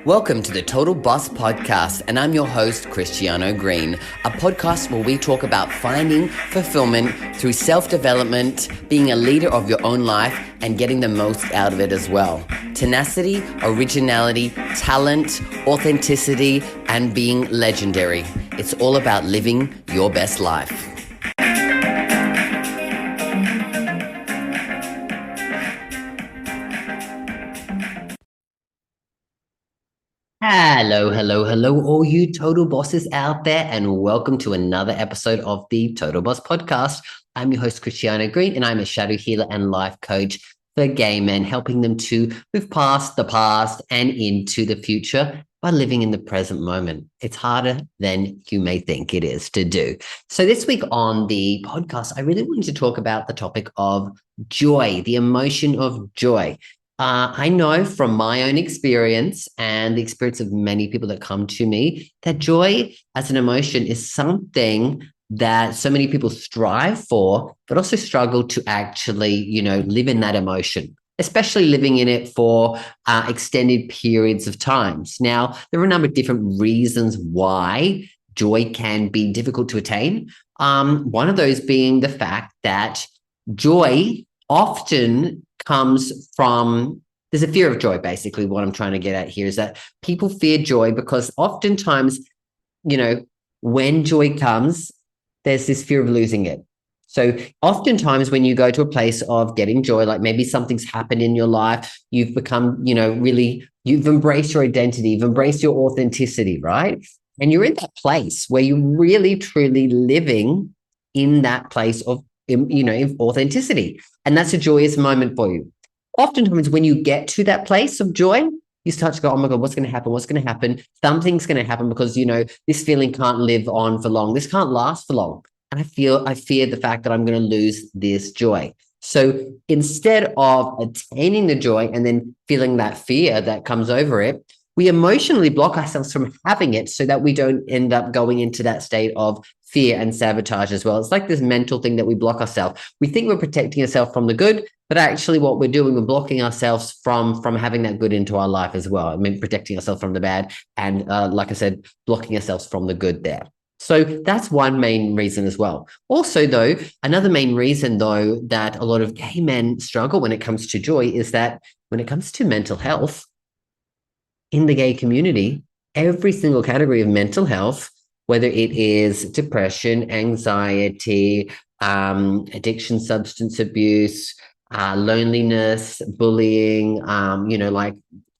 Welcome to the Total Boss Podcast, and I'm your host, Christiano Green, a podcast where we talk about finding fulfillment through self-development, being a leader of your own life, and getting the most out of it as well. Tenacity, originality, talent, authenticity, and being legendary. It's all about living your best life. Hello, all you total bosses out there, and welcome to another episode of the Total Boss Podcast. I'm your host, Christiano Green, and I'm a shadow healer and life coach for gay men, helping them to move past the past and into the future by living in the present moment. It's harder than you may think it is to do. So this week on the podcast, I really wanted to talk about the topic of joy, the emotion of joy. I know from my own experience and the experience of many people that come to me that joy as an emotion is something that so many people strive for, but also struggle to actually, live in that emotion, especially living in it for extended periods of times. Now, there are a number of different reasons why joy can be difficult to attain. One of those being the fact that joy often comes from, there's a fear of joy, basically. What I'm trying to get at here is that people fear joy because oftentimes, when joy comes, there's this fear of losing it. So oftentimes when you go to a place of getting joy, like maybe something's happened in your life, you've become, you've embraced your identity, you've embraced your authenticity, right? And you're in that place where you're really, truly living in that place of authenticity. And that's a joyous moment for you. Oftentimes when you get to that place of joy, you start to go, oh my God, what's going to happen? What's going to happen? Something's going to happen because, this feeling can't live on for long. This can't last for long. And I fear the fact that I'm going to lose this joy. So instead of attaining the joy and then feeling that fear that comes over it, we emotionally block ourselves from having it so that we don't end up going into that state of fear and sabotage as well. It's like this mental thing that we block ourselves. We think we're protecting ourselves from the good, but actually what we're doing, we're blocking ourselves from having that good into our life as well. I mean, protecting ourselves from the bad and, like I said, blocking ourselves from the good there. So that's one main reason as well. Also, though, another main reason, though, that a lot of gay men struggle when it comes to joy is that when it comes to mental health, in the gay community, every single category of mental health, whether it is depression, anxiety, addiction, substance abuse, loneliness, bullying, like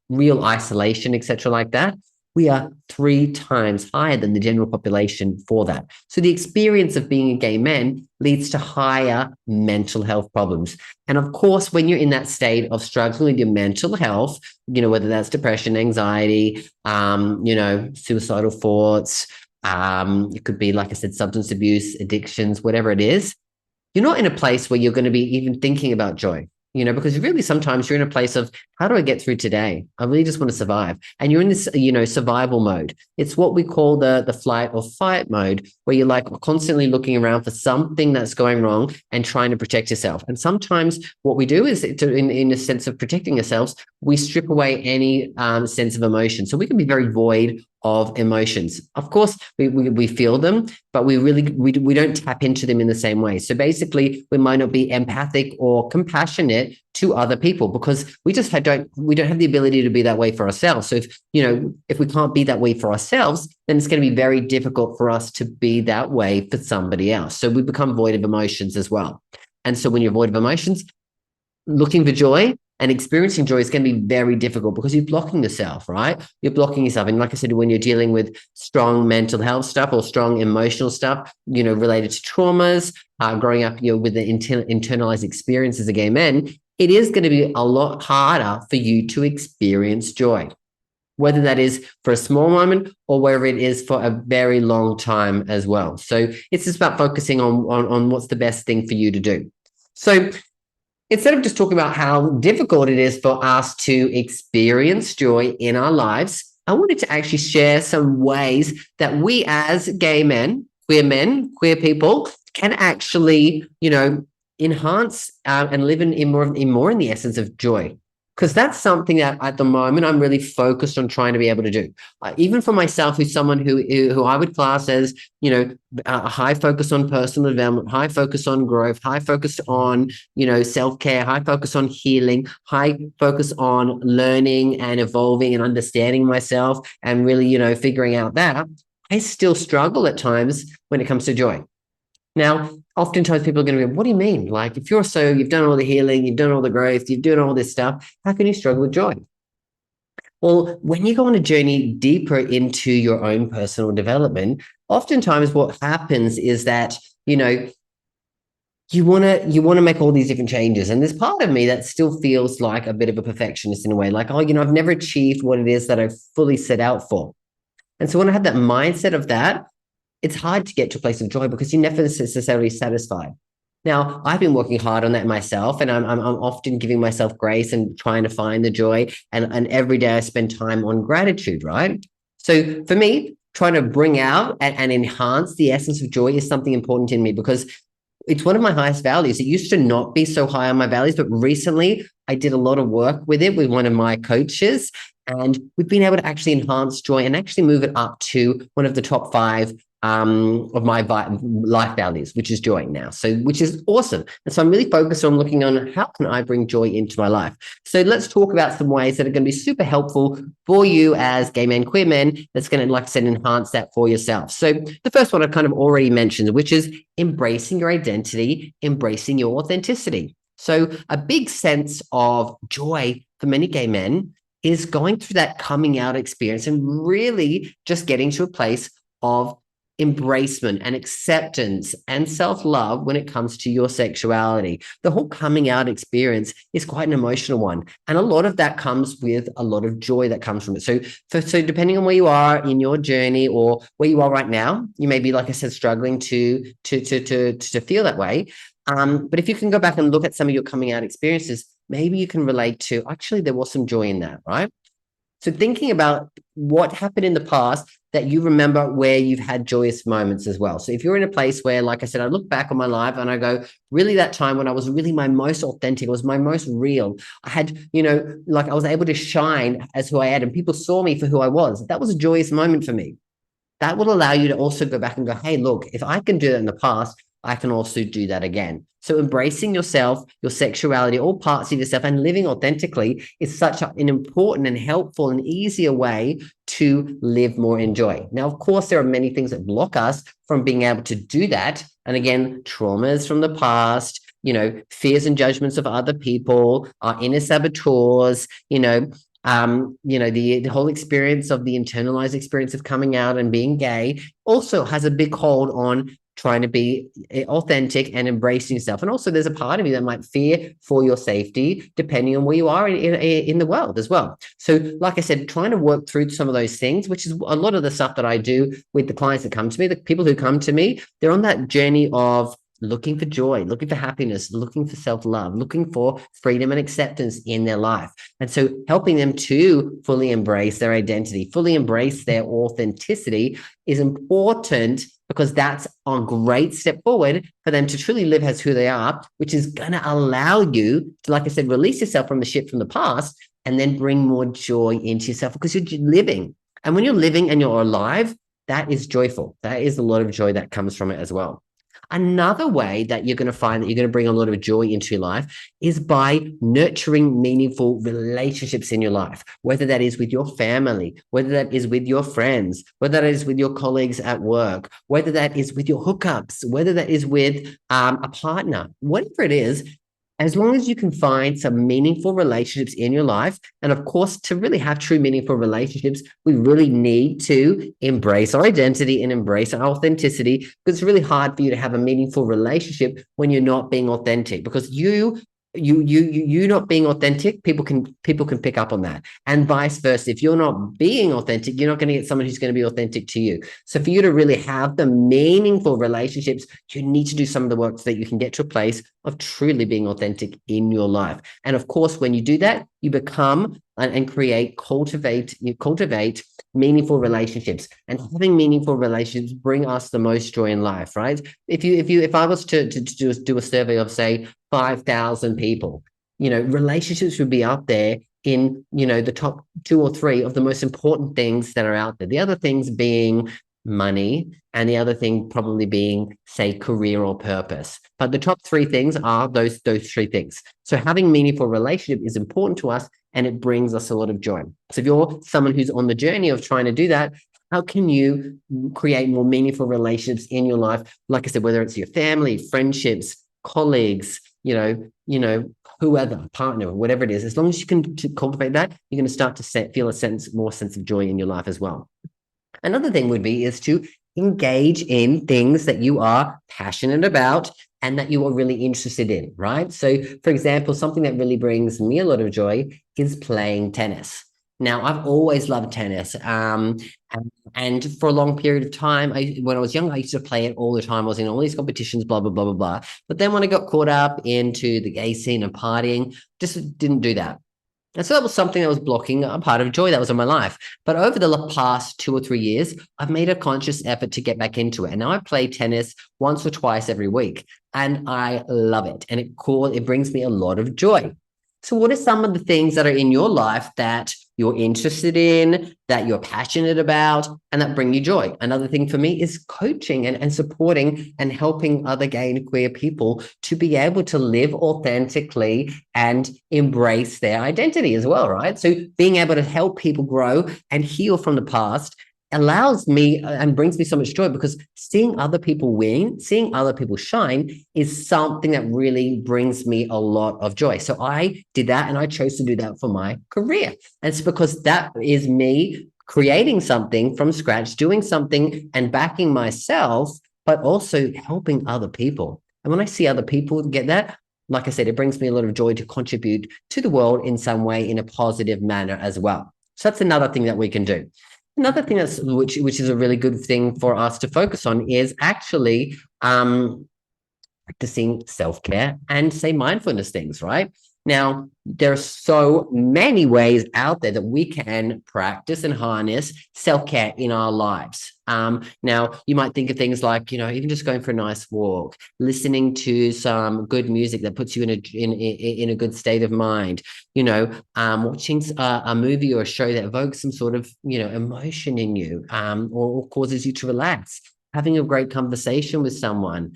real isolation, etc., like that, we are 3 times higher than the general population for that. So the experience of being a gay man leads to higher mental health problems. And of course, when you're in that state of struggling with your mental health, whether that's depression, anxiety, suicidal thoughts, it could be, like I said, substance abuse, addictions, whatever it is, you're not in a place where you're going to be even thinking about joy. Because really sometimes you're in a place of, how do I get through today? I really just want to survive. And you're in this, survival mode. It's what we call the flight or fight mode, where you're like constantly looking around for something that's going wrong and trying to protect yourself. And sometimes what we do is, in a sense of protecting ourselves, we strip away any sense of emotion. So we can be very void of emotions. Of course, we feel them, but we don't tap into them in the same way. So basically, we might not be empathic or compassionate to other people because we just don't have the ability to be that way for ourselves. So if we can't be that way for ourselves, then it's going to be very difficult for us to be that way for somebody else. So we become void of emotions as well. And so when you're void of emotions, looking for joy and experiencing joy is going to be very difficult because you're blocking yourself, right? You're blocking yourself. And like I said, when you're dealing with strong mental health stuff or strong emotional stuff, related to traumas, growing up, with the internalized experience as a gay man, it is going to be a lot harder for you to experience joy, whether that is for a small moment or whether it is for a very long time as well. So it's just about focusing on what's the best thing for you to do. So instead of just talking about how difficult it is for us to experience joy in our lives, I wanted to actually share some ways that we as gay men, queer people, can actually, enhance and live in more in the essence of joy. Because that's something that at the moment I'm really focused on trying to be able to do. Even for myself, who's someone who I would class as, a high focus on personal development, high focus on growth, high focus on, self-care, high focus on healing, high focus on learning and evolving and understanding myself and really, figuring out that, I still struggle at times when it comes to joy. Now, oftentimes people are going to go, what do you mean? Like, if you've done all the healing, you've done all the growth, you've done all this stuff, how can you struggle with joy? Well, when you go on a journey deeper into your own personal development, oftentimes what happens is that, you want to make all these different changes. And there's part of me that still feels like a bit of a perfectionist in a way, like, I've never achieved what it is that I've fully set out for. And so when I have that mindset of that, it's hard to get to a place of joy because you're never necessarily satisfied. Now, I've been working hard on that myself, and I'm often giving myself grace and trying to find the joy. And every day I spend time on gratitude, right? So for me, trying to bring out and enhance the essence of joy is something important in me because it's one of my highest values. It used to not be so high on my values, but recently I did a lot of work with it with one of my coaches, and we've been able to actually enhance joy and actually move it up to one of the top 5 of my life values, which is joy now. So, which is awesome. And so I'm really focused on looking on how can I bring joy into my life. So let's talk about some ways that are going to be super helpful for you as gay men, queer men, that's going to, like I said, enhance that for yourself. So the first one I've kind of already mentioned, which is embracing your identity, embracing your authenticity. So a big sense of joy for many gay men is going through that coming out experience and really just getting to a place of embracement and acceptance and self-love when it comes to your sexuality. The whole coming out experience is quite an emotional one. And a lot of that comes with a lot of joy that comes from it. So depending on where you are in your journey or where you are right now, you may be, like I said, struggling to feel that way. But if you can go back and look at some of your coming out experiences, maybe you can relate to, actually, there was some joy in that, right? So thinking about what happened in the past that you remember where you've had joyous moments as well. So if you're in a place where, like I said, I look back on my life and I go, really that time when I was really my most authentic, it was my most real. I had, like I was able to shine as who I am and people saw me for who I was. That was a joyous moment for me. That will allow you to also go back and go, hey, look, if I can do that in the past, I can also do that again. So embracing yourself, your sexuality, all parts of yourself and living authentically is such an important and helpful and easier way to live more in joy. Now, of course, there are many things that block us from being able to do that. And again, traumas from the past, fears and judgments of other people, our inner saboteurs, the whole experience of the internalized experience of coming out and being gay also has a big hold on trying to be authentic and embracing yourself. And also there's a part of you that might fear for your safety, depending on where you are in the world as well. So like I said, trying to work through some of those things, which is a lot of the stuff that I do with the clients that come to me, the people who come to me, they're on that journey of looking for joy, looking for happiness, looking for self-love, looking for freedom and acceptance in their life. And so helping them to fully embrace their identity, fully embrace their authenticity is important because that's a great step forward for them to truly live as who they are, which is going to allow you to, like I said, release yourself from the shit from the past and then bring more joy into yourself because you're living. And when you're living and you're alive, that is joyful. That is a lot of joy that comes from it as well. Another way that you're going to find that you're going to bring a lot of joy into your life is by nurturing meaningful relationships in your life, whether that is with your family, whether that is with your friends, whether that is with your colleagues at work, whether that is with your hookups, whether that is with a partner, whatever it is. As long as you can find some meaningful relationships in your life, and of course, to really have true meaningful relationships, we really need to embrace our identity and embrace our authenticity, because it's really hard for you to have a meaningful relationship when you're not being authentic, because you not being authentic, people can pick up on that, and vice versa. If you're not being authentic, you're not going to get someone who's going to be authentic to you. So for you to really have the meaningful relationships, you need to do some of the work so that you can get to a place of truly being authentic in your life. And of course, when you do that, you become and cultivate meaningful relationships, and having meaningful relationships bring us the most joy in life, right? If I was to do a survey of, say, 5,000 people, relationships would be up there in, the top 2 or 3 of the most important things that are out there. The other things being money, and the other thing probably being, say, career or purpose. But the top 3 things are those 3 things. So having meaningful relationship is important to us, and it brings us a lot of joy. So if you're someone who's on the journey of trying to do that, how can you create more meaningful relationships in your life? Like I said, whether it's your family, friendships, colleagues, whoever, partner, whatever it is, as long as you can cultivate that, you're going to start to feel more sense of joy in your life as well. Another thing would be is to engage in things that you are passionate about and that you are really interested in, right? So, for example, something that really brings me a lot of joy is playing tennis. Now, I've always loved tennis. And for a long period of time, when I was younger, I used to play it all the time. I was in all these competitions, blah, blah, blah, blah, blah. But then when I got caught up into the gay scene and partying, just didn't do that. And so that was something that was blocking a part of joy that was in my life. But over the past 2 or 3 years, I've made a conscious effort to get back into it. And now I play tennis once or twice every week, and I love it. And it brings me a lot of joy. So what are some of the things that are in your life that you're interested in, that you're passionate about, and that bring you joy? Another thing for me is coaching and supporting and helping other gay and queer people to be able to live authentically and embrace their identity as well, right? So being able to help people grow and heal from the past allows me and brings me so much joy, because seeing other people win, seeing other people shine is something that really brings me a lot of joy. So I did that, and I chose to do that for my career. And it's because that is me creating something from scratch, doing something and backing myself, but also helping other people. And when I see other people get that, like I said, it brings me a lot of joy to contribute to the world in some way, in a positive manner as well. So that's another thing that we can do. Another thing which is a really good thing for us to focus on is actually practicing self-care and, say, mindfulness things, right? Now, there are so many ways out there that we can practice and harness self-care in our lives. Now, you might think of things like, even just going for a nice walk, listening to some good music that puts you in a good state of mind, watching a movie or a show that evokes some sort of, emotion in you, or causes you to relax, having a great conversation with someone,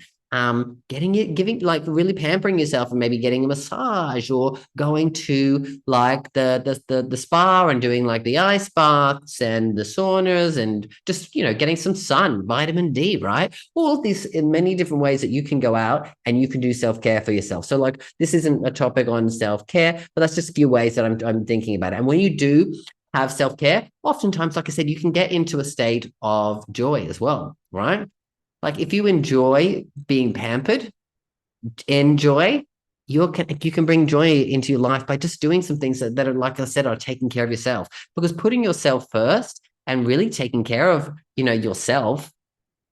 giving like really pampering yourself and maybe getting a massage, or going to like the spa and doing like the ice baths and the saunas, and just, getting some sun, vitamin D, right? All of these in many different ways that you can go out and you can do self-care for yourself. So like, this isn't a topic on self-care, but that's just a few ways that I'm thinking about it. And when you do have self-care, oftentimes, like I said, you can get into a state of joy as well, right? Like if you enjoy being pampered, you can bring joy into your life by just doing some things that are, like I said, are taking care of yourself. Because putting yourself first and really taking care of, yourself,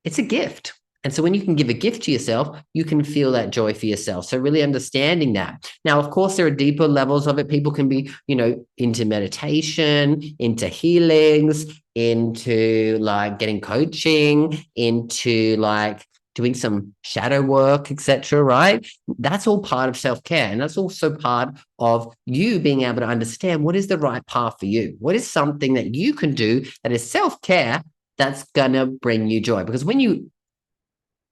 it's a gift. And so when you can give a gift to yourself, you can feel that joy for yourself. So really understanding that. Now, of course, there are deeper levels of it. People can be, into meditation, into healings, into like getting coaching, into like doing some shadow work, etc. Right? That's all part of self-care. And that's also part of you being able to understand what is the right path for you. What is something that you can do that is self-care that's going to bring you joy? Because when you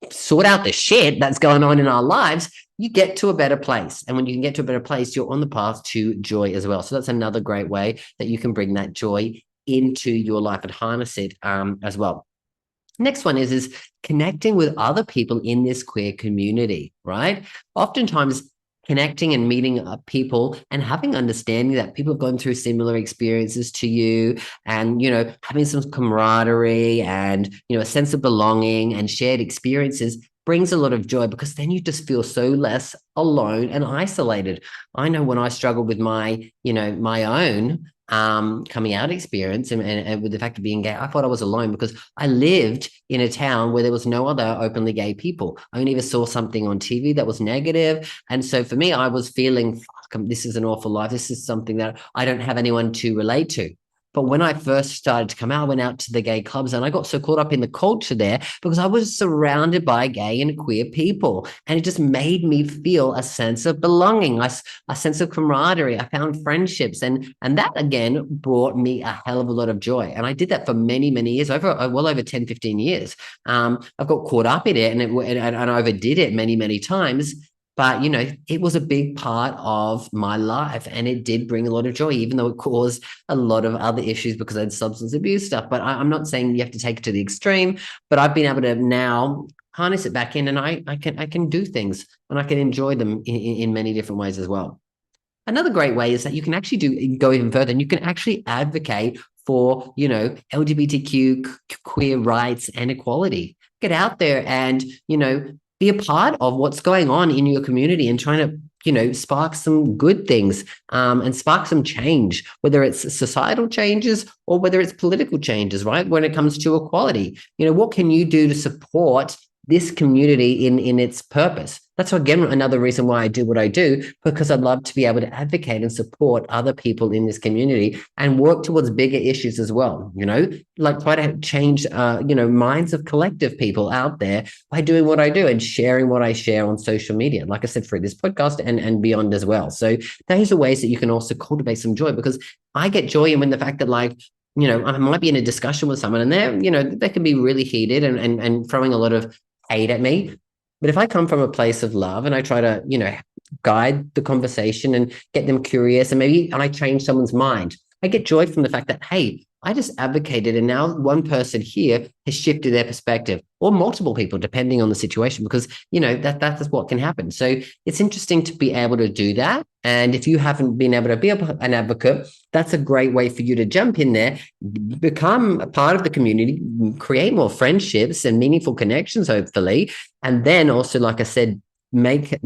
sort out the shit that's going on in our lives, you get to a better place. And when you can get to a better place, you're on the path to joy as well. So that's another great way that you can bring that joy into your life and harness it as well. Next one is connecting with other people in this queer community, right? Oftentimes, connecting and meeting people and having understanding that people have gone through similar experiences to you, and, having some camaraderie and, a sense of belonging and shared experiences brings a lot of joy, because then you just feel so less alone and isolated. I know when I struggled with my own coming out experience and with the fact of being gay, I thought I was alone, because I lived in a town where there was no other openly gay people. I only ever saw something on TV that was negative. And so for me, I was feeling, this is an awful life. This is something that I don't have anyone to relate to. But when I first started to come out, I went out to the gay clubs and I got so caught up in the culture there because I was surrounded by gay and queer people. And it just made me feel a sense of belonging, a sense of camaraderie. I found friendships. And that, again, brought me a hell of a lot of joy. And I did that for many, many years, well over 10, 15 years. I've got caught up in it and I overdid it many, many times. But, it was a big part of my life and it did bring a lot of joy, even though it caused a lot of other issues because I had substance abuse stuff. But I'm not saying you have to take it to the extreme, but I've been able to now harness it back in and I can do things and I can enjoy them in many different ways as well. Another great way is that you can actually go even further and you can actually advocate for, LGBTQ queer rights and equality. Get out there and, be a part of what's going on in your community and trying to, spark some good things and spark some change, whether it's societal changes or whether it's political changes, right? When it comes to equality, what can you do to support this community in its purpose? That's, again, another reason why I do what I do, because I love to be able to advocate and support other people in this community and work towards bigger issues as well, like try to change, minds of collective people out there by doing what I do and sharing what I share on social media, like I said, through this podcast and beyond as well. So those are ways that you can also cultivate some joy, because I get joy in the fact that, like, I might be in a discussion with someone and they can be really heated and throwing a lot of hate at me. But if I come from a place of love and I try to, guide the conversation and get them curious and I change someone's mind, I get joy from the fact that, hey, I just advocated and now one person here has shifted their perspective, or multiple people, depending on the situation, because, that's what can happen. So it's interesting to be able to do that. And if you haven't been able to be an advocate, that's a great way for you to jump in there, become a part of the community, create more friendships and meaningful connections, hopefully. And then also, like I said, make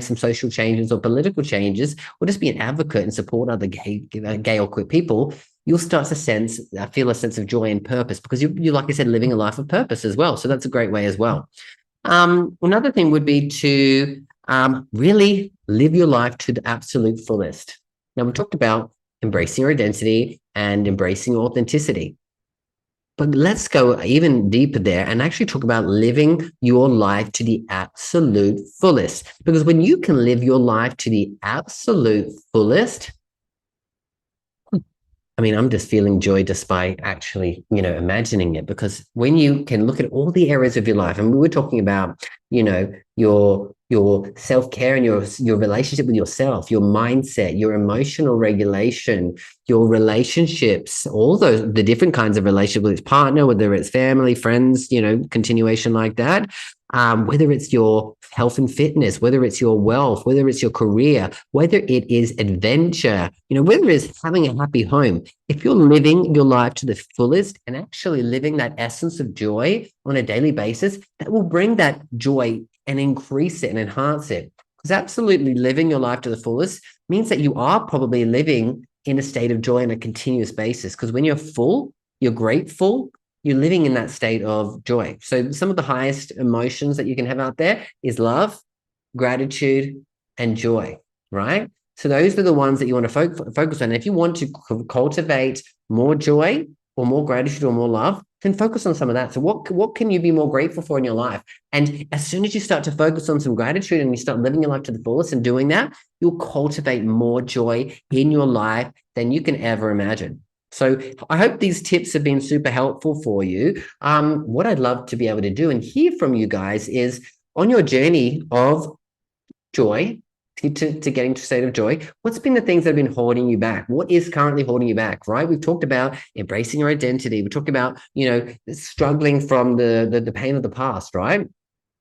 some social changes or political changes, or just be an advocate and support other gay or queer people. You'll start to feel a sense of joy and purpose, because you, like I said, living a life of purpose as well. So that's a great way as well. Another thing would be to really live your life to the absolute fullest. Now, we talked about embracing your identity and embracing authenticity. But let's go even deeper there and actually talk about living your life to the absolute fullest. Because when you can live your life to the absolute fullest, I'm just feeling joy just by actually, imagining it. Because when you can look at all the areas of your life, and we were talking about, your self-care and your relationship with yourself, your mindset, your emotional regulation, your relationships, all the different kinds of relationship with its partner, whether it's family, friends, continuation like that. Whether it's your health and fitness, whether it's your wealth, whether it's your career, whether it is adventure, whether it's having a happy home. If you're living your life to the fullest and actually living that essence of joy on a daily basis, that will bring that joy and increase it and enhance it. Because absolutely living your life to the fullest means that you are probably living in a state of joy on a continuous basis. Because when you're full, you're grateful, you're living in that state of joy. So some of the highest emotions that you can have out there is love, gratitude, and joy, right? So those are the ones that you want to focus on. If you want to cultivate more joy or more gratitude or more love, then focus on some of that. So what can you be more grateful for in your life? And as soon as you start to focus on some gratitude and you start living your life to the fullest and doing that, you'll cultivate more joy in your life than you can ever imagine. So I hope these tips have been super helpful for you. What I'd love to be able to do and hear from you guys is, on your journey of joy, to getting to a state of joy, what's been the things that have been holding you back? What is currently holding you back, right? We've talked about embracing your identity. We talked about, struggling from the pain of the past, right?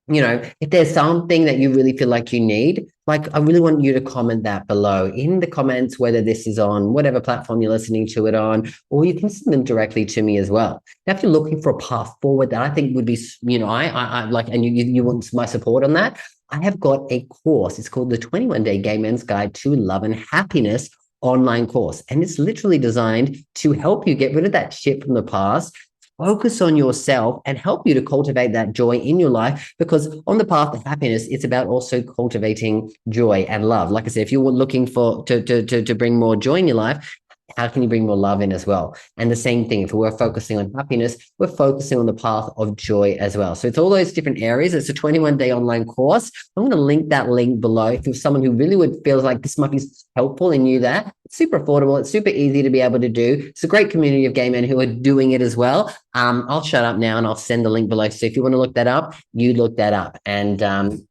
If there's something that you really feel like you need, I really want you to comment that below in the comments, whether this is on whatever platform you're listening to it on, or you can send them directly to me as well. Now, if you're looking for a path forward that I think would be, I like, and you want my support on that, I have got a course. It's called the 21-Day Gay Men's Guide to Love and Happiness online course. And it's literally designed to help you get rid of that shit from the past, focus on yourself, and help you to cultivate that joy in your life. Because on the path to happiness, it's about also cultivating joy and love. Like I said, if you're looking to bring more joy in your life, how can you bring more love in as well? And the same thing, if we're focusing on happiness, we're focusing on the path of joy as well. So it's all those different areas. It's a 21-day online course. I'm going to link that link below. If you're someone who really would feel like this might be helpful in you there, it's super affordable. It's super easy to be able to do. It's a great community of gay men who are doing it as well. I'll shut up now and I'll send the link below. So if you want to look that up, you look that up. And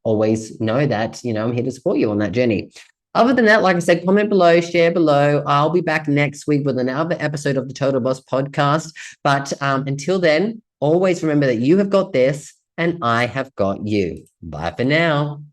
always know that, I'm here to support you on that journey. Other than that, like I said, comment below, share below. I'll be back next week with another episode of the Total Boss podcast. But until then, always remember that you have got this and I have got you. Bye for now.